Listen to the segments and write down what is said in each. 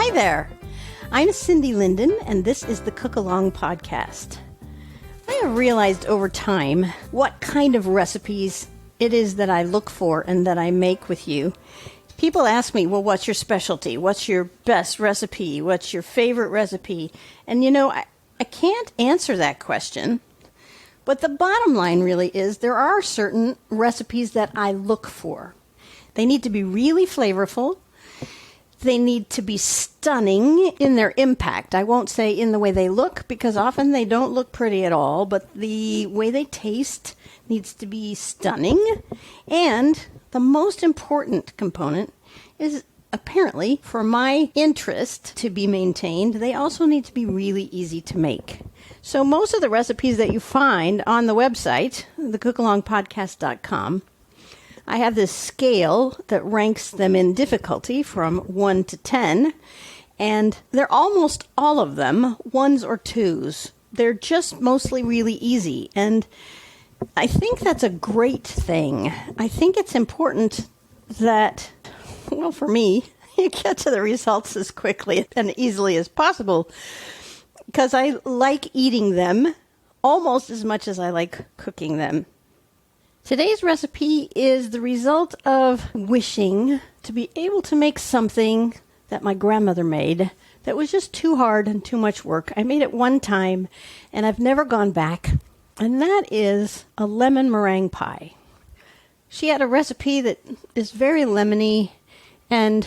Hi there. I'm Cindy Linden, and this is the Cook Along podcast. I have realized over time what kind of recipes it is that I look for and that I make with you. People ask me, well, what's your specialty? What's your best recipe? What's your favorite recipe? And I can't answer that question. But the bottom line really is there are certain recipes that I look for. They need to be really flavorful. They need to be stunning in their impact. I won't say in the way they look, because often they don't look pretty at all, but the way they taste needs to be stunning. And the most important component is, apparently, for my interest to be maintained, they also need to be really easy to make. So most of the recipes that you find on the website, thecookalongpodcast.com, I have this scale that ranks them in difficulty from 1 to 10, and they're almost all of them 1s or 2s. They're just mostly really easy, and I think that's a great thing. I think it's important that, well, for me, you get to the results as quickly and easily as possible, because I like eating them almost as much as I like cooking them. Today's recipe is the result of wishing to be able to make something that my grandmother made that was just too hard and too much work. I made it one time, and I've never gone back, and that is a lemon meringue pie. She had a recipe that is very lemony, and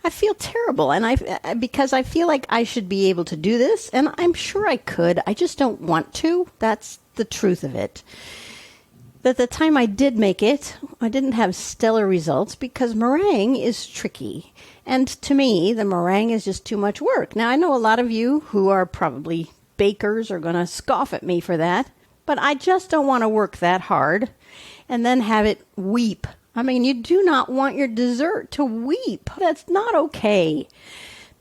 I feel terrible, and because I feel like I should be able to do this, and I'm sure I could. I just don't want to. That's the truth of it. But the time I did make it, I didn't have stellar results because meringue is tricky. And to me, the meringue is just too much work. Now, I know a lot of you who are probably bakers are going to scoff at me for that, but I just don't want to work that hard and then have it weep. I mean, you do not want your dessert to weep. That's not okay.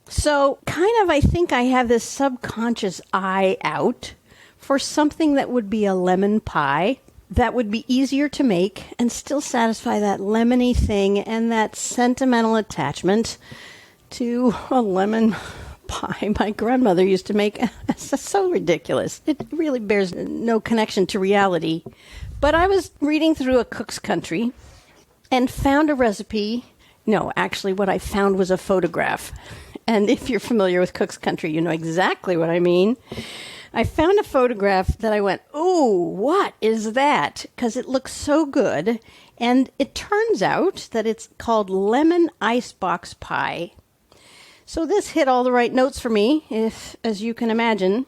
So I think I have this subconscious eye out for something that would be a lemon pie that would be easier to make and still satisfy that lemony thing and that sentimental attachment to a lemon pie my grandmother used to make. It's so ridiculous. It really bears no connection to reality. But I was reading through A Cook's Country and found a recipe. No, actually what I found was a photograph. And if you're familiar with Cook's Country, you know exactly what I mean. I found a photograph that I went, ooh, what is that? Because it looks so good. And it turns out that it's called lemon icebox pie. So this hit all the right notes for me, as you can imagine.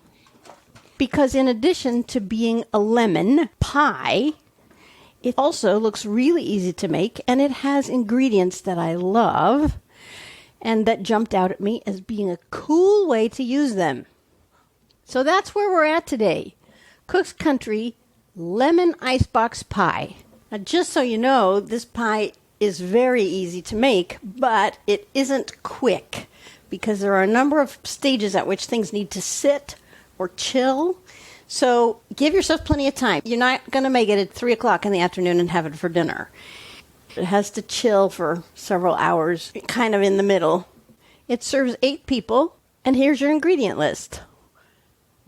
Because in addition to being a lemon pie, it also looks really easy to make. And it has ingredients that I love and that jumped out at me as being a cool way to use them. So that's where we're at today. Cook's Country lemon icebox pie. Now, just so you know, this pie is very easy to make, but it isn't quick because there are a number of stages at which things need to sit or chill. So give yourself plenty of time. You're not going to make it at 3 o'clock in the afternoon and have it for dinner. It has to chill for several hours, kind of in the middle. It serves 8 people, and here's your ingredient list.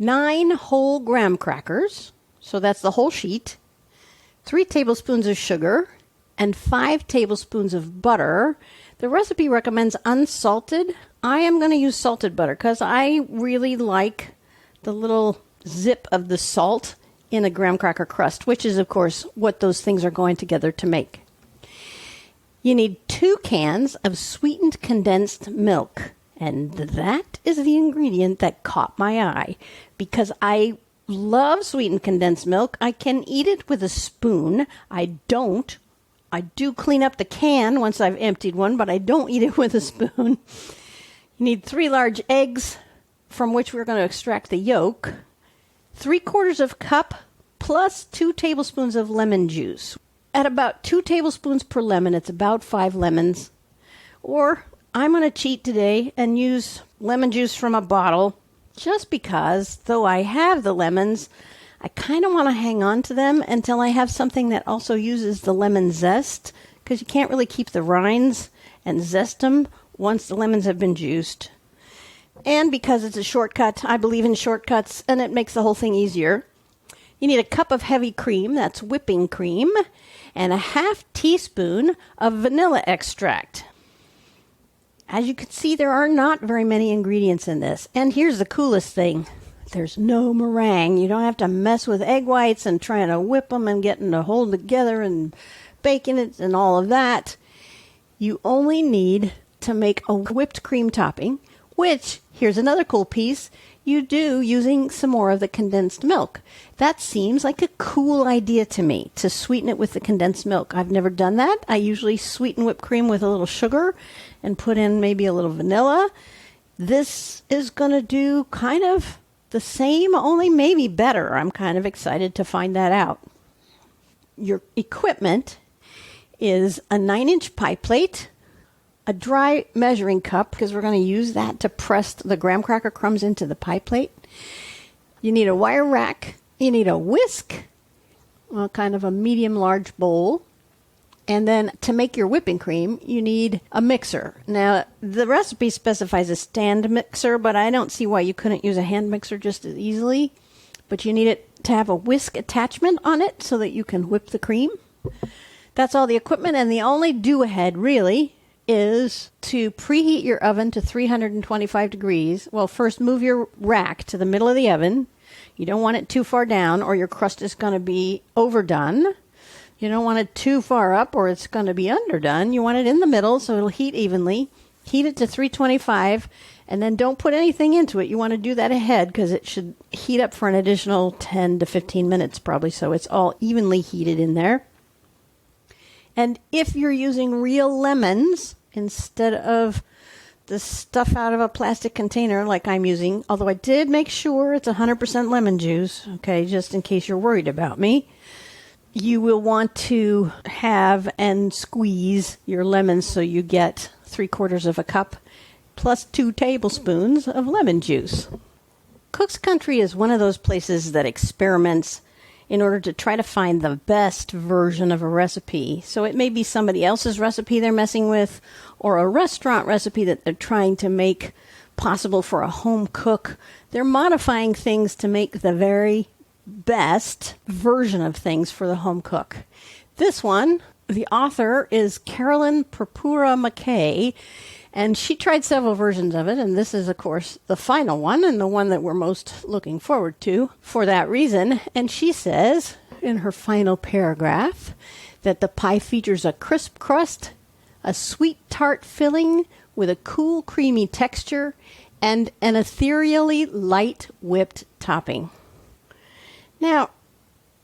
9 whole graham crackers, so that's the whole sheet, 3 tablespoons of sugar, and 5 tablespoons of butter. The recipe recommends unsalted. I am going to use salted butter because I really like the little zip of the salt in a graham cracker crust, which is, of course, what those things are going together to make. You need 2 cans of sweetened condensed milk. And that is the ingredient that caught my eye because I love sweetened condensed milk. I can eat it with a spoon. I do clean up the can once I've emptied one, but I don't eat it with a spoon. You need 3 large eggs from which we're going to extract the yolk. 3/4 cup plus 2 tablespoons of lemon juice. At about 2 tablespoons per lemon, it's about 5 lemons. Or I'm going to cheat today and use lemon juice from a bottle just because, though I have the lemons, I kind of want to hang on to them until I have something that also uses the lemon zest, because you can't really keep the rinds and zest them once the lemons have been juiced. And because it's a shortcut, I believe in shortcuts, and it makes the whole thing easier. You need a cup of heavy cream, that's whipping cream, and a half teaspoon of vanilla extract. As you can see, there are not very many ingredients in this. And here's the coolest thing. There's no meringue. You don't have to mess with egg whites and trying to whip them and getting to hold together and baking it and all of that. You only need to make a whipped cream topping, which, here's another cool piece, you do using some more of the condensed milk. That seems like a cool idea to me, to sweeten it with the condensed milk. I've never done that. I usually sweeten whipped cream with a little sugar and put in maybe a little vanilla. This is going to do kind of the same, only maybe better. I'm kind of excited to find that out. Your equipment is a 9-inch pie plate, a dry measuring cup, because we're going to use that to press the graham cracker crumbs into the pie plate. You need a wire rack. You need a whisk, well, kind of a medium-large bowl. And then to make your whipping cream, you need a mixer. Now, the recipe specifies a stand mixer, but I don't see why you couldn't use a hand mixer just as easily. But you need it to have a whisk attachment on it so that you can whip the cream. That's all the equipment, and the only do-ahead, really, is to preheat your oven to 325 degrees. Well, first move your rack to the middle of the oven. You don't want it too far down or your crust is going to be overdone. You don't want it too far up or it's going to be underdone. You want it in the middle so it'll heat evenly. Heat it to 325 and then don't put anything into it. You want to do that ahead because it should heat up for an additional 10 to 15 minutes probably, so it's all evenly heated in there. And if you're using real lemons instead of the stuff out of a plastic container like I'm using, although I did make sure it's 100% lemon juice, okay, just in case you're worried about me, you will want to have and squeeze your lemons so you get 3/4 of a cup plus 2 tablespoons of lemon juice. Cook's Country is one of those places that experiments in order to try to find the best version of a recipe. So it may be somebody else's recipe they're messing with, or a restaurant recipe that they're trying to make possible for a home cook. They're modifying things to make the very best version of things for the home cook. This one, the author is Carolyn Purpura McKay, and she tried several versions of it, and this is, of course, the final one, and the one that we're most looking forward to for that reason. And she says, in her final paragraph, that the pie features a crisp crust, a sweet tart filling with a cool, creamy texture, and an ethereally light whipped topping. Now,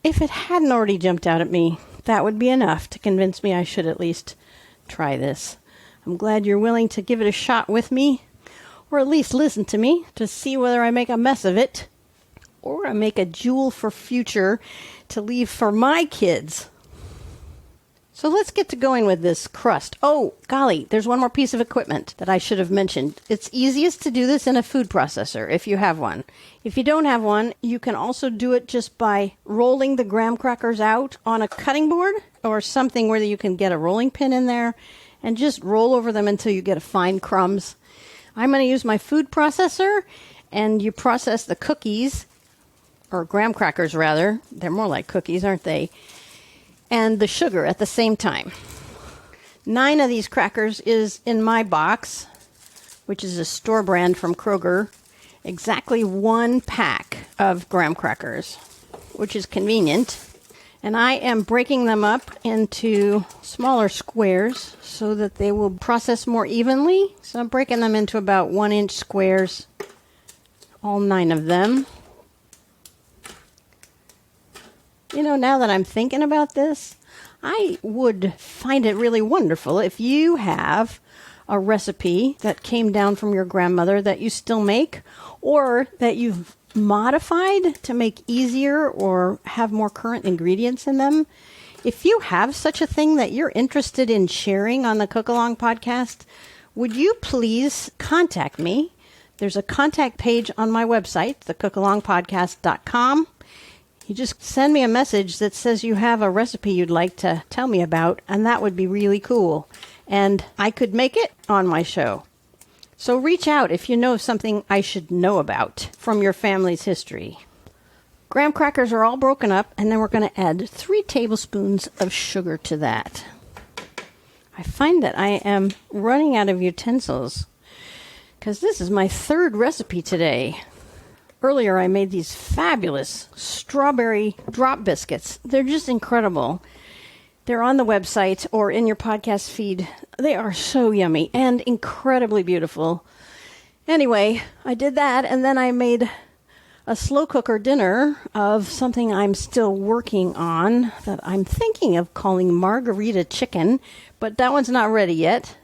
if it hadn't already jumped out at me, that would be enough to convince me I should at least try this. I'm glad you're willing to give it a shot with me, or at least listen to me to see whether I make a mess of it, or I make a jewel for future to leave for my kids. So let's get to going with this crust. Oh, golly, there's one more piece of equipment that I should have mentioned. It's easiest to do this in a food processor if you have one. If you don't have one, you can also do it just by rolling the graham crackers out on a cutting board or something where you can get a rolling pin in there and just roll over them until you get a fine crumbs. I'm going to use my food processor, and you process the cookies, or graham crackers rather. They're more like cookies, aren't they? And the sugar at the same time. 9 of these crackers is in my box, which is a store brand from Kroger. Exactly 1 pack of graham crackers, which is convenient. And I am breaking them up into smaller squares so that they will process more evenly. So I'm breaking them into about 1-inch squares, all 9 of them. You know, now that I'm thinking about this, I would find it really wonderful if you have a recipe that came down from your grandmother that you still make, or that you've modified to make easier or have more current ingredients in them. If you have such a thing that you're interested in sharing on the Cook Along podcast, would you please contact me? There's a contact page on my website, thecookalongpodcast.com. You just send me a message that says you have a recipe you'd like to tell me about, and that would be really cool. And I could make it on my show. So reach out if you know of something I should know about from your family's history. Graham crackers are all broken up, and then we're going to add 3 tablespoons of sugar to that. I find that I am running out of utensils because this is my 3rd recipe today. Earlier I made these fabulous strawberry drop biscuits. They're just incredible. They're on the website or in your podcast feed. They are so yummy and incredibly beautiful. Anyway, I did that, and then I made a slow cooker dinner of something I'm still working on that I'm thinking of calling margarita chicken, but that one's not ready yet.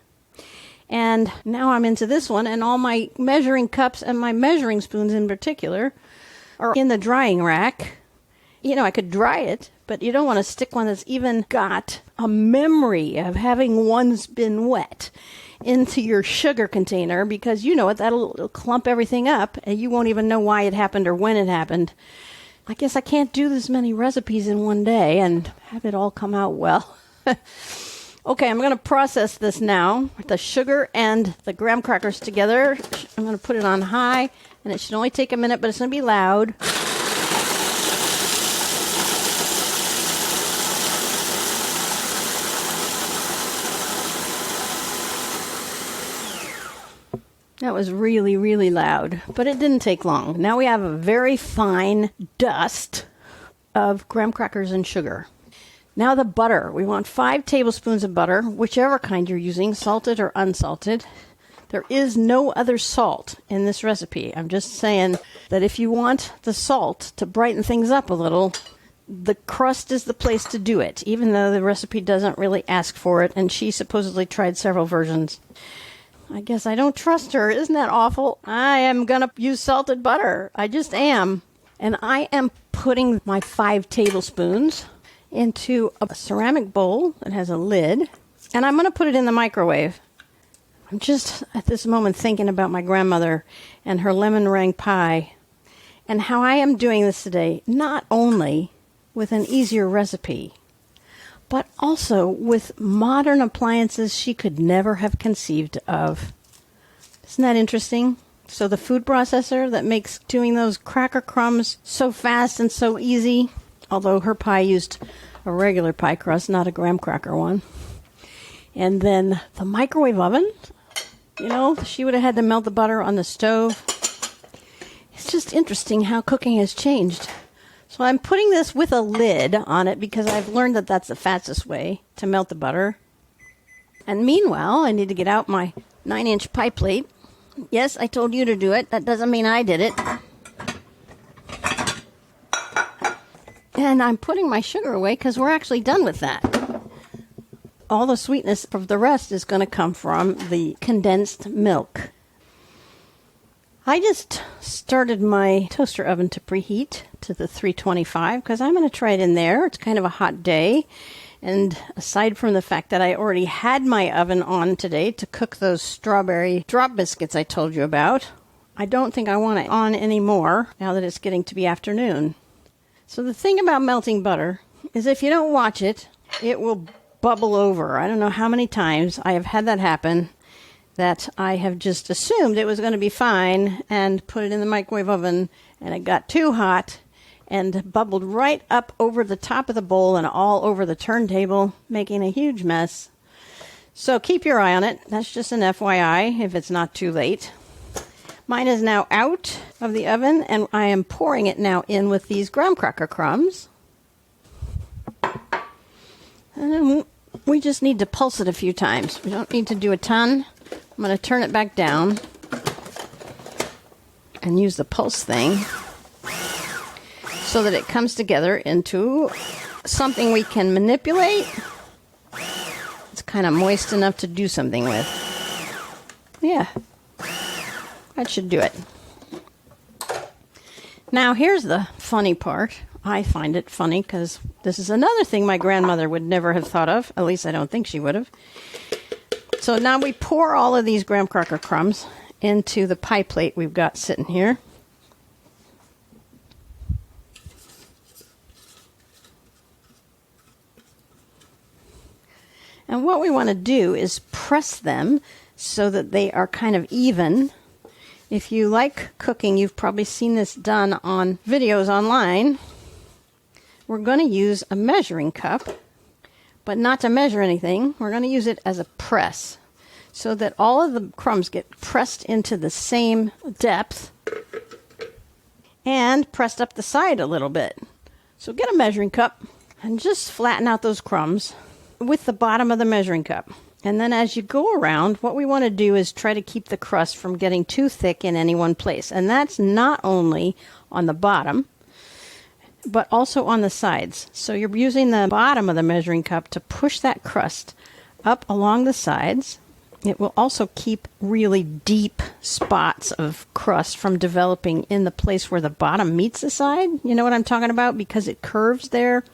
And now I'm into this one, and all my measuring cups and my measuring spoons in particular are in the drying rack. You know, I could dry it, but you don't want to stick one that's even got a memory of having once been wet into your sugar container, because you know what, it'll clump everything up and you won't even know why it happened or when it happened. I guess I can't do this many recipes in one day and have it all come out well. Okay, I'm going to process this now. The sugar and the graham crackers together. I'm going to put it on high, and it should only take a minute, but it's going to be loud. That was really, really loud, but it didn't take long. Now we have a very fine dust of graham crackers and sugar. Now the butter. We want 5 tablespoons of butter, whichever kind you're using, salted or unsalted. There is no other salt in this recipe. I'm just saying that if you want the salt to brighten things up a little, the crust is the place to do it, even though the recipe doesn't really ask for it, and she supposedly tried several versions. I guess I don't trust her. Isn't that awful? I am going to use salted butter. I just am. And I am putting my 5 tablespoons into a ceramic bowl that has a lid, and I'm going to put it in the microwave. I'm just at this moment thinking about my grandmother and her lemon meringue pie and how I am doing this today, not only with an easier recipe, but also with modern appliances she could never have conceived of. Isn't that interesting? So the food processor that makes doing those cracker crumbs so fast and so easy, although her pie used a regular pie crust, not a graham cracker one. And then the microwave oven, you know, she would have had to melt the butter on the stove. It's just interesting how cooking has changed. So I'm putting this with a lid on it because I've learned that that's the fastest way to melt the butter. And meanwhile, I need to get out my 9-inch pie plate. Yes, I told you to do it. That doesn't mean I did it. And I'm putting my sugar away because we're actually done with that. All the sweetness of the rest is going to come from the condensed milk. I just started my toaster oven to preheat to the 325 because I'm going to try it in there. It's kind of a hot day. And aside from the fact that I already had my oven on today to cook those strawberry drop biscuits I told you about, I don't think I want it on anymore now that it's getting to be afternoon. So the thing about melting butter is if you don't watch it, it will bubble over. I don't know how many times I have had that happen, that I have just assumed it was going to be fine and put it in the microwave oven, and it got too hot and bubbled right up over the top of the bowl and all over the turntable, making a huge mess. So keep your eye on it. That's just an FYI if it's not too late. Mine is now out of the oven, and I am pouring it now in with these graham cracker crumbs. And then we just need to pulse it a few times. We don't need to do a ton. I'm going to turn it back down and use the pulse thing so that it comes together into something we can manipulate. It's kind of moist enough to do something with. Yeah. That should do it. Now, here's the funny part. I find it funny because this is another thing my grandmother would never have thought of. At least I don't think she would have. So now we pour all of these graham cracker crumbs into the pie plate we've got sitting here. And what we want to do is press them so that they are kind of even. If you like cooking, you've probably seen this done on videos online. We're going to use a measuring cup, but not to measure anything. We're going to use it as a press so that all of the crumbs get pressed into the same depth and pressed up the side a little bit. So get a measuring cup and just flatten out those crumbs with the bottom of the measuring cup. And then as you go around, what we want to do is try to keep the crust from getting too thick in any one place. And that's not only on the bottom, but also on the sides. So you're using the bottom of the measuring cup to push that crust up along the sides. It will also keep really deep spots of crust from developing in the place where the bottom meets the side. You know what I'm talking about? Because it curves there.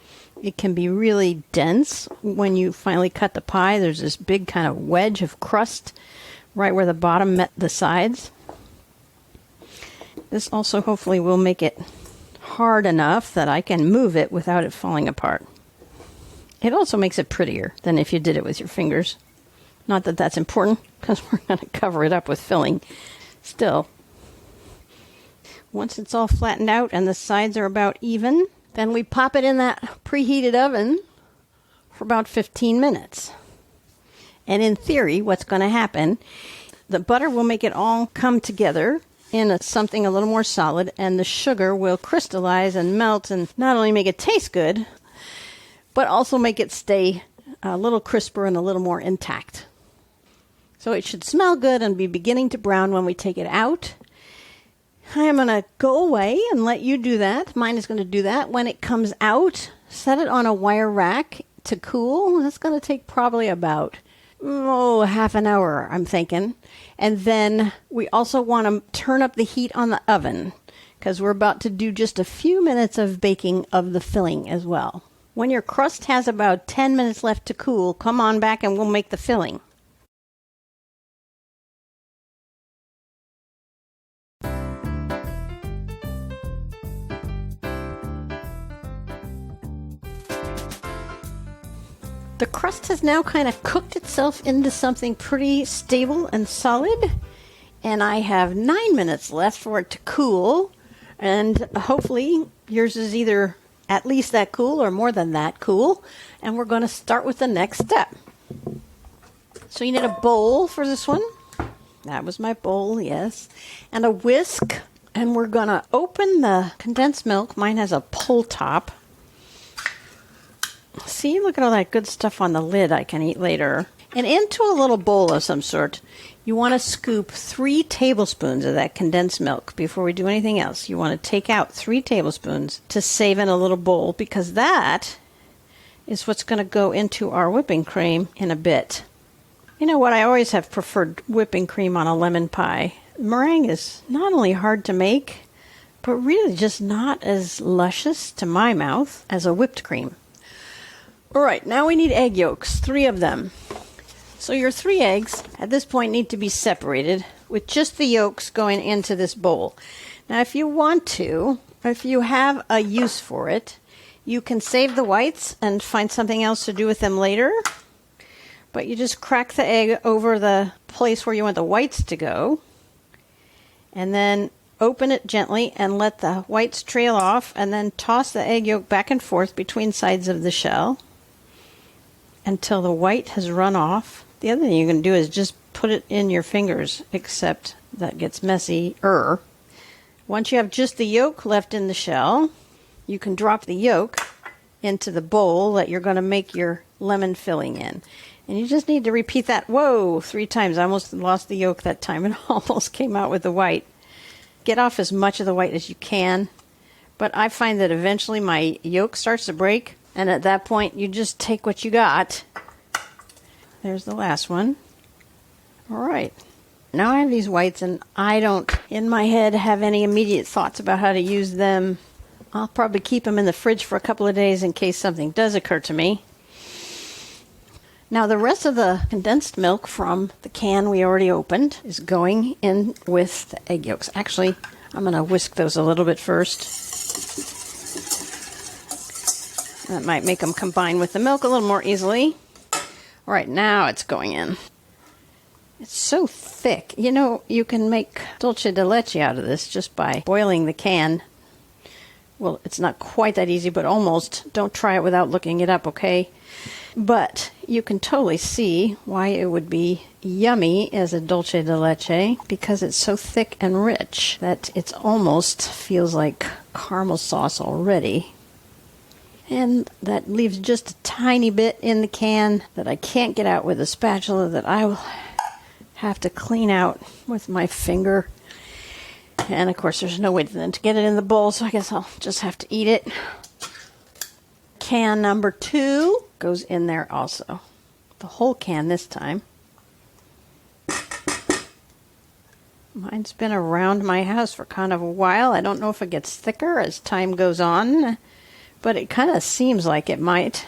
It can be really dense when you finally cut the pie. There's this big kind of wedge of crust right where the bottom met the sides. This also hopefully will make it hard enough that I can move it without it falling apart. It also makes it prettier than if you did it with your fingers. Not that that's important, because we're going to cover it up with filling. Still, once it's all flattened out and the sides are about even, then we pop it in that preheated oven for about 15 minutes. And in theory, what's going to happen, the butter will make it all come together in something a little more solid, and the sugar will crystallize and melt and not only make it taste good, but also make it stay a little crisper and a little more intact. So it should smell good and be beginning to brown when we take it out. I'm going to go away and let you do that. Mine is going to do that. When it comes out, set it on a wire rack to cool. That's going to take probably about, half an hour, I'm thinking. And then we also want to turn up the heat on the oven because we're about to do just a few minutes of baking of the filling as well. When your crust has about 10 minutes left to cool, come on back and we'll make the filling. The crust has now kind of cooked itself into something pretty stable and solid, and I have 9 minutes left for it to cool, and hopefully yours is either at least that cool or more than that cool, and we're going to start with the next step. So you need a bowl for this one. That was my bowl, yes, and a whisk, and we're going to open the condensed milk. Mine has a pull top. See, look at all that good stuff on the lid I can eat later. And into a little bowl of some sort, you want to scoop 3 tablespoons of that condensed milk before we do anything else. You want to take out 3 tablespoons to save in a little bowl, because that is what's going to go into our whipping cream in a bit. You know what? I always have preferred whipping cream on a lemon pie. Meringue is not only hard to make, but really just not as luscious to my mouth as a whipped cream. All right, now we need egg yolks, 3 of them. So your 3 eggs at this point need to be separated with just the yolks going into this bowl. Now if you want to, if you have a use for it, you can save the whites and find something else to do with them later. But you just crack the egg over the place where you want the whites to go. And then open it gently and let the whites trail off, and then toss the egg yolk back and forth between sides of the shell until the white has run off. The other thing you can do is just put it in your fingers, except that gets messy-er. Once you have just the yolk left in the shell, you can drop the yolk into the bowl that you're going to make your lemon filling in. And you just need to repeat that, 3 times. I almost lost the yolk that time and almost came out with the white. Get off as much of the white as you can. But I find that eventually my yolk starts to break, and at that point you just take what you got. There's the last one. All right. Now I have these whites, and I don't, in my head, have any immediate thoughts about how to use them. I'll probably keep them in the fridge for a couple of days in case something does occur to me. Now the rest of the condensed milk from the can we already opened is going in with the egg yolks. Actually, I'm going to whisk those a little bit first. That might make them combine with the milk a little more easily. All right, now it's going in. It's so thick. You know, you can make dulce de leche out of this just by boiling the can. Well, it's not quite that easy, but almost. Don't try it without looking it up, okay? But you can totally see why it would be yummy as a dulce de leche, because it's so thick and rich that it almost feels like caramel sauce already. And that leaves just a tiny bit in the can that I can't get out with a spatula that I will have to clean out with my finger. And of course there's no way then to get it in the bowl, so I guess I'll just have to eat it. Can number 2 goes in there also. The whole can this time. Mine's been around my house for kind of a while. I don't know if it gets thicker as time goes on, but it kind of seems like it might.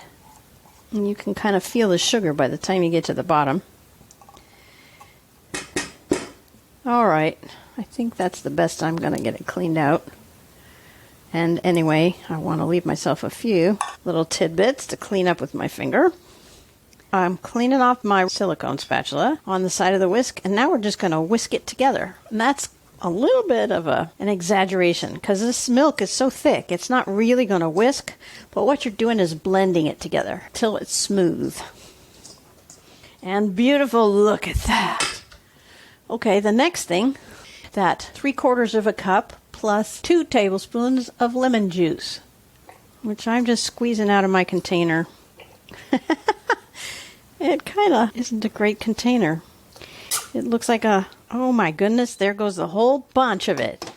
And you can kind of feel the sugar by the time you get to the bottom. All right, I think that's the best I'm going to get it cleaned out. And anyway, I want to leave myself a few little tidbits to clean up with my finger. I'm cleaning off my silicone spatula on the side of the whisk, and now we're just going to whisk it together. And that's a little bit of an exaggeration, because this milk is so thick, it's not really going to whisk, but what you're doing is blending it together till it's smooth. And beautiful, look at that. Okay, the next thing, that 3/4 of a cup plus 2 tablespoons of lemon juice, which I'm just squeezing out of my container. It kind of isn't a great container. It looks like oh my goodness, there goes the whole bunch of it.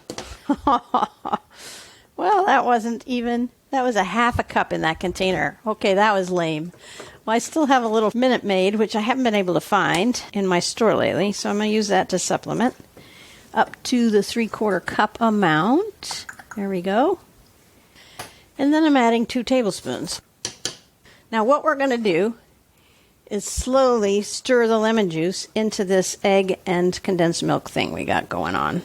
Well, that was a half a cup in that container. Okay, that was lame. Well, I still have a little Minute Maid, which I haven't been able to find in my store lately, so I'm going to use that to supplement. Up to the 3/4 cup amount. There we go. And then I'm adding 2 tablespoons. Now what we're going to do is slowly stir the lemon juice into this egg and condensed milk thing we got going on.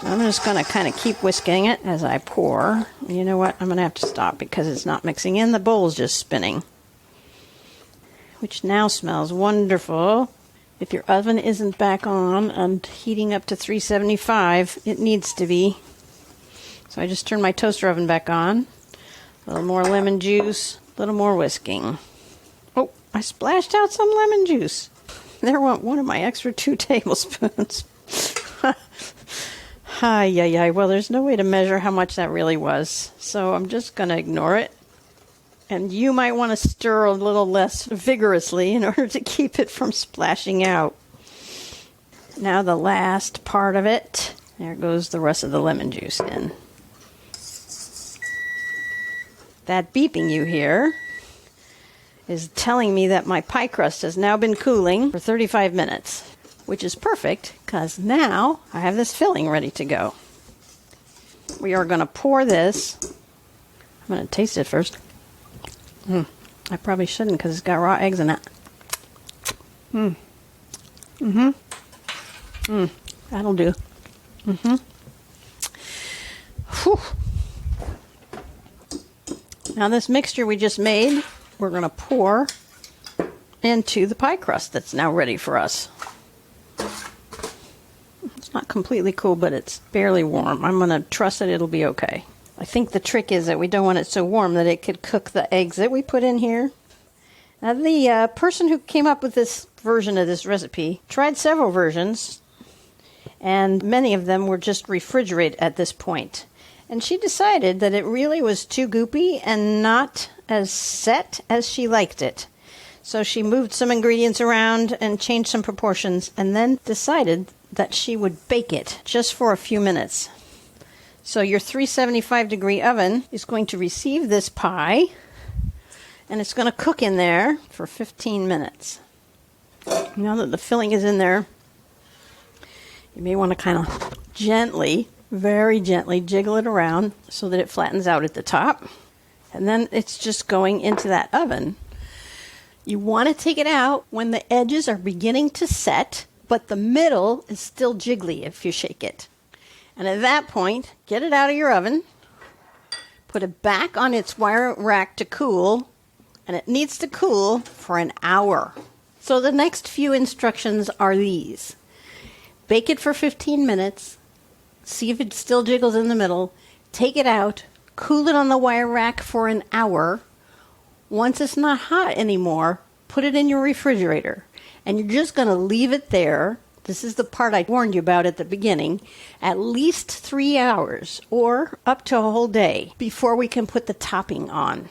I'm just going to kind of keep whisking it as I pour. You know what? I'm going to have to stop because it's not mixing in. The bowl's just spinning, which now smells wonderful. If your oven isn't back on and heating up to 375, it needs to be. So I just turned my toaster oven back on. A little more lemon juice, a little more whisking. Oh, I splashed out some lemon juice. There went one of my extra 2 tablespoons. Ay. Well, there's no way to measure how much that really was, so I'm just going to ignore it. And you might want to stir a little less vigorously in order to keep it from splashing out. Now the last part of it. There goes the rest of the lemon juice in. That beeping you hear is telling me that my pie crust has now been cooling for 35 minutes, which is perfect because now I have this filling ready to go. We are going to pour this. I'm going to taste it first. I probably shouldn't because it's got raw eggs in it. That'll do. Whew. Now this mixture we just made, we're going to pour into the pie crust that's now ready for us. It's not completely cool, but it's barely warm. I'm going to trust that it'll be okay. I think the trick is that we don't want it so warm that it could cook the eggs that we put in here. Now the person who came up with this version of this recipe tried several versions, and many of them were just refrigerated at this point. And she decided that it really was too goopy and not as set as she liked it. So she moved some ingredients around and changed some proportions, and then decided that she would bake it just for a few minutes. So your 375 degree oven is going to receive this pie, and it's going to cook in there for 15 minutes. Now that the filling is in there, you may want to kind of gently, very gently jiggle it around so that it flattens out at the top. And then it's just going into that oven. You want to take it out when the edges are beginning to set, but the middle is still jiggly if you shake it. And at that point, get it out of your oven, put it back on its wire rack to cool, and it needs to cool for an hour. So the next few instructions are these. Bake it for 15 minutes. See if it still jiggles in the middle. Take it out. Cool it on the wire rack for an hour. Once it's not hot anymore, put it in your refrigerator. And you're just going to leave it there. This is the part I warned you about at the beginning. At least 3 hours or up to a whole day before we can put the topping on.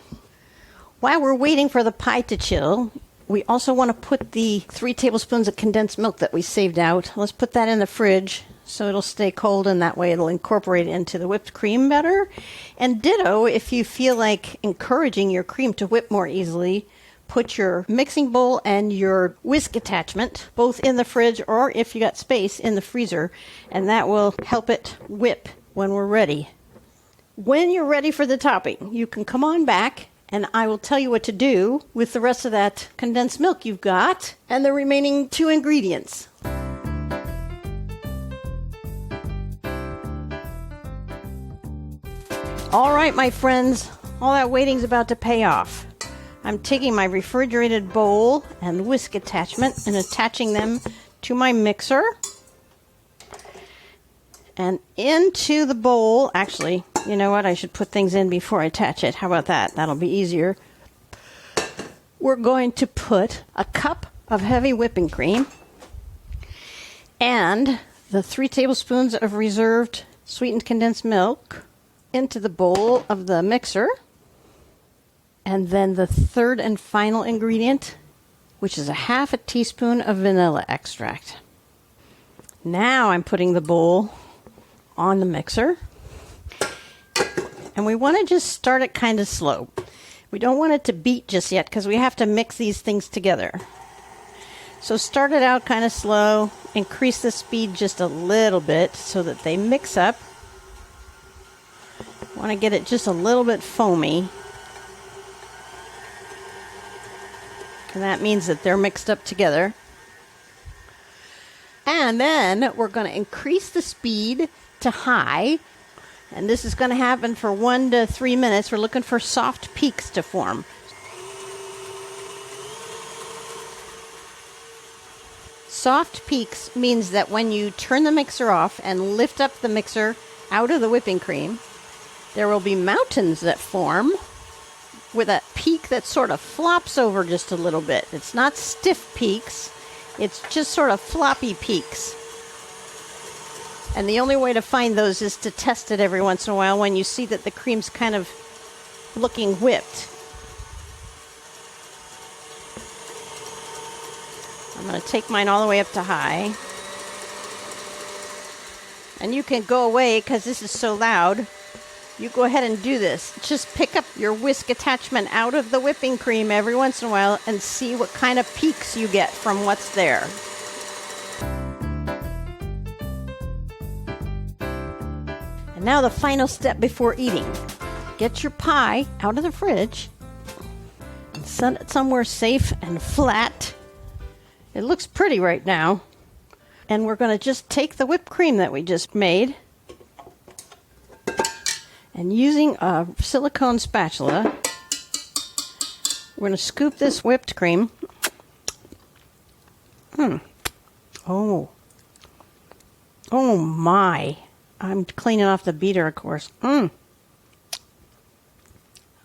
While we're waiting for the pie to chill, we also want to put the 3 tablespoons of condensed milk that we saved out. Let's put that in the fridge so it'll stay cold, and that way it'll incorporate into the whipped cream better. And ditto, if you feel like encouraging your cream to whip more easily, put your mixing bowl and your whisk attachment both in the fridge, or if you got space, in the freezer, and that will help it whip when we're ready. When you're ready for the topping, you can come on back and I will tell you what to do with the rest of that condensed milk you've got and the remaining 2 ingredients. All right, my friends, all that waiting's about to pay off. I'm taking my refrigerated bowl and whisk attachment and attaching them to my mixer. And into the bowl, actually, you know what? I should put things in before I attach it. How about that? That'll be easier. We're going to put a cup of heavy whipping cream and the 3 tablespoons of reserved sweetened condensed milk into the bowl of the mixer. And then the third and final ingredient, which is a half a teaspoon of vanilla extract. Now I'm putting the bowl on the mixer. And we want to just start it kind of slow. We don't want it to beat just yet because we have to mix these things together. So start it out kind of slow. Increase the speed just a little bit so that they mix up. Want to get it just a little bit foamy. And that means that they're mixed up together. And then we're going to increase the speed to high. And this is going to happen for 1 to 3 minutes. We're looking for soft peaks to form. Soft peaks means that when you turn the mixer off and lift up the mixer out of the whipping cream, there will be mountains that form with a peak that sort of flops over just a little bit. It's not stiff peaks. It's just sort of floppy peaks. And the only way to find those is to test it every once in a while when you see that the cream's kind of looking whipped. I'm going to take mine all the way up to high. And you can go away because this is so loud. You go ahead and do this. Just pick up your whisk attachment out of the whipping cream every once in a while and see what kind of peaks you get from what's there. And now the final step before eating. Get your pie out of the fridge and set it somewhere safe and flat. It looks pretty right now. And we're going to just take the whipped cream that we just made, and using a silicone spatula, we're going to scoop this whipped cream. Oh my. I'm cleaning off the beater, of course.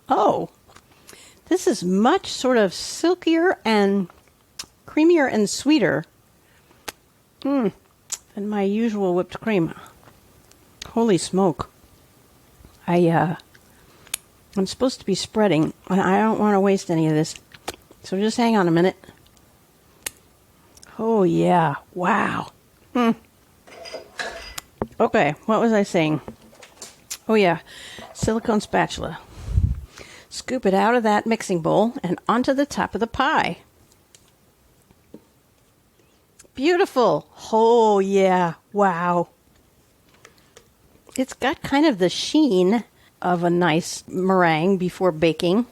Oh, this is much sort of silkier and creamier and sweeter than my usual whipped cream. Holy smoke. I'm supposed to be spreading, and I don't want to waste any of this. So just hang on a minute. Oh, yeah. Wow. Okay, what was I saying? Oh, yeah. Silicone spatula. Scoop it out of that mixing bowl and onto the top of the pie. Beautiful. Oh, yeah. Wow. It's got kind of the sheen of a nice meringue before baking,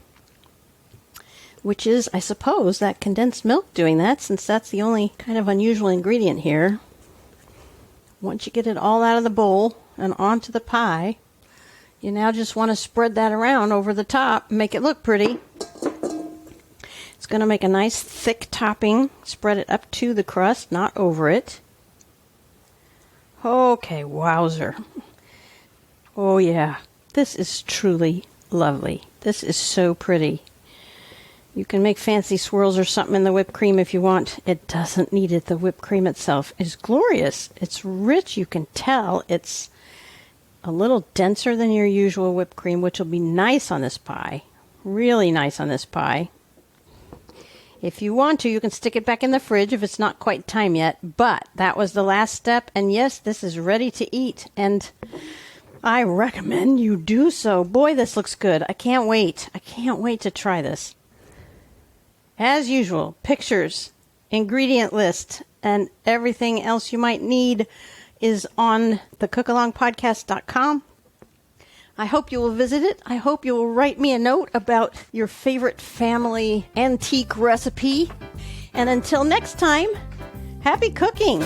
which is, I suppose, that condensed milk doing that, since that's the only kind of unusual ingredient here. Once you get it all out of the bowl and onto the pie, you now just want to spread that around over the top, make it look pretty. It's going to make a nice thick topping. Spread it up to the crust, not over it. Okay, wowzer. Oh yeah, this is truly lovely. This is so pretty. You can make fancy swirls or something in the whipped cream if you want. It doesn't need it. The whipped cream itself is glorious. It's rich. You can tell it's a little denser than your usual whipped cream, which will be nice on this pie. Really nice on this pie. If you want to, you can stick it back in the fridge if it's not quite time yet. But that was the last step. And yes, this is ready to eat. And I recommend you do so. Boy, this looks good. I can't wait. I can't wait to try this. As usual, pictures, ingredient list, and everything else you might need is on thecookalongpodcast.com. I hope you will visit it. I hope you will write me a note about your favorite family antique recipe. And until next time, happy cooking!